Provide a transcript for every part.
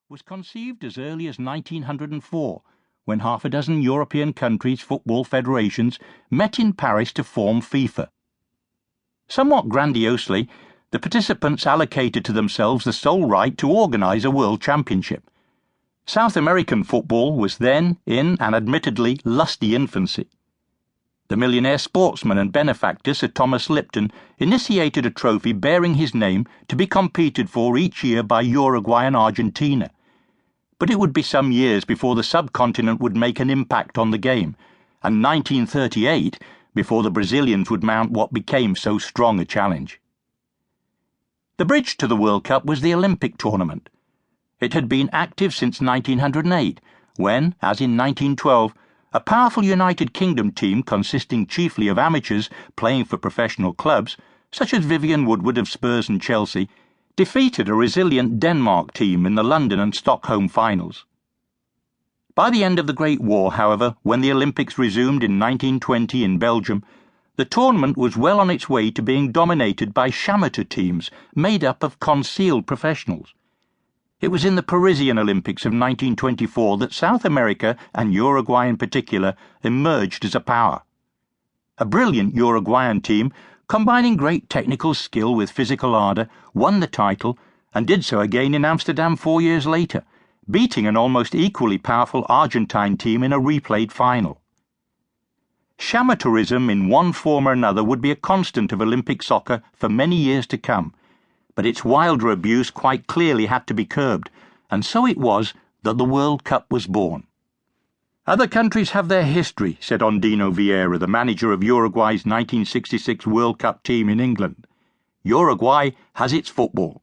was conceived as early as 1904, when half a dozen European countries' football federations met in Paris to form FIFA. Somewhat grandiosely, the participants allocated to themselves the sole right to organise a world championship. South American football was then in an admittedly lusty infancy. The millionaire sportsman and benefactor Sir Thomas Lipton initiated a trophy bearing his name to be competed for each year by Uruguay and Argentina. But it would be some years before the subcontinent would make an impact on the game, and 1938 before the Brazilians would mount what became so strong a challenge. The bridge to the World Cup was the Olympic tournament. It had been active since 1908, when, as in 1912, a powerful United Kingdom team consisting chiefly of amateurs playing for professional clubs, such as Vivian Woodward of Spurs and Chelsea, defeated a resilient Denmark team in the London and Stockholm finals. By the end of the Great War, however, when the Olympics resumed in 1920 in Belgium, the tournament was well on its way to being dominated by amateur teams made up of concealed professionals. It was in the Parisian Olympics of 1924 that South America, and Uruguay in particular, emerged as a power. A brilliant Uruguayan team, combining great technical skill with physical ardour, won the title and did so again in Amsterdam 4 years later, beating an almost equally powerful Argentine team in a replayed final. Amateurism in one form or another would be a constant of Olympic soccer for many years to come, but its wilder abuse quite clearly had to be curbed, and so it was that the World Cup was born. Other countries have their history, said Ondino Vieira, the manager of Uruguay's 1966 World Cup team in England. Uruguay has its football.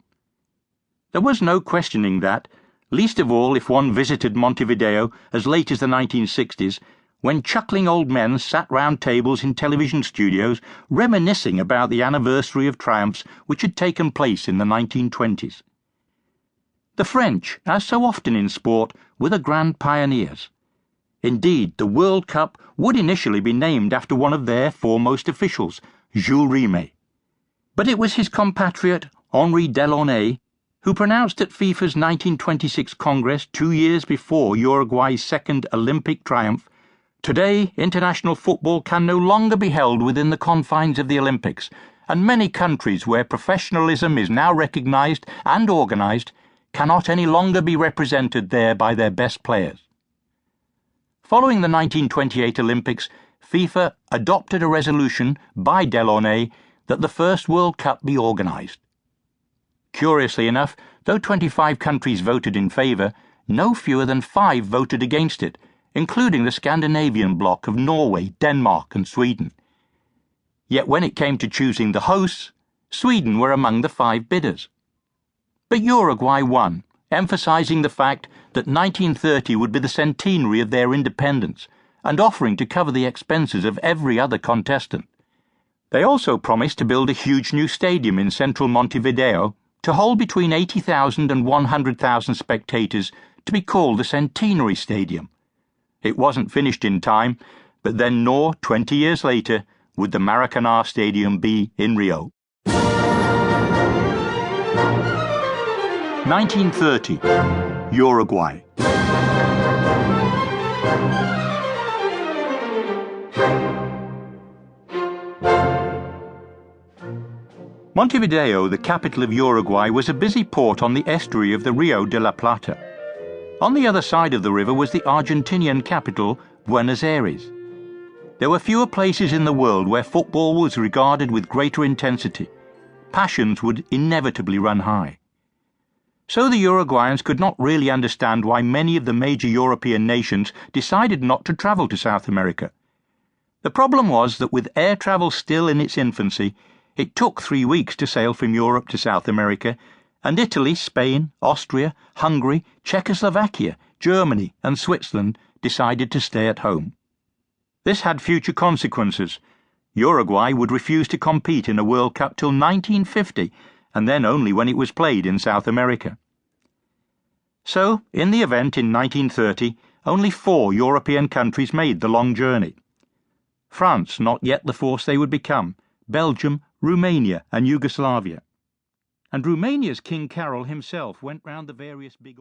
There was no questioning that, least of all if one visited Montevideo as late as the 1960s, when chuckling old men sat round tables in television studios reminiscing about the anniversary of triumphs which had taken place in the 1920s. The French, as so often in sport, were the grand pioneers. Indeed, the World Cup would initially be named after one of their foremost officials, Jules Rimet. But it was his compatriot, Henri Delaunay, who pronounced at FIFA's 1926 Congress 2 years before Uruguay's second Olympic triumph, "Today, international football can no longer be held within the confines of the Olympics, and many countries where professionalism is now recognised and organised cannot any longer be represented there by their best players." Following the 1928 Olympics, FIFA adopted a resolution by Delaunay that the first World Cup be organised. Curiously enough, though 25 countries voted in favour, no fewer than 5 voted against it, including the Scandinavian bloc of Norway, Denmark and Sweden. Yet when it came to choosing the hosts, Sweden were among the 5 bidders. But Uruguay won, emphasising the fact that 1930 would be the centenary of their independence and offering to cover the expenses of every other contestant. They also promised to build a huge new stadium in central Montevideo to hold between 80,000 and 100,000 spectators, to be called the Centenary Stadium. It wasn't finished in time, but then nor 20 years later would the Maracanã Stadium be in Rio. 1930. Uruguay. Montevideo, the capital of Uruguay, was a busy port on the estuary of the Rio de la Plata. On the other side of the river was the Argentinian capital, Buenos Aires. There were fewer places in the world where football was regarded with greater intensity. Passions would inevitably run high. So the Uruguayans could not really understand why many of the major European nations decided not to travel to South America. The problem was that with air travel still in its infancy, it took 3 weeks to sail from Europe to South America, and Italy, Spain, Austria, Hungary, Czechoslovakia, Germany and Switzerland decided to stay at home. This had future consequences. Uruguay would refuse to compete in a World Cup till 1950, and then only when it was played in South America. So, in the event in 1930, only 4 European countries made the long journey. France, not yet the force they would become, Belgium, Romania and Yugoslavia. And Romania's King Carol himself went round the various big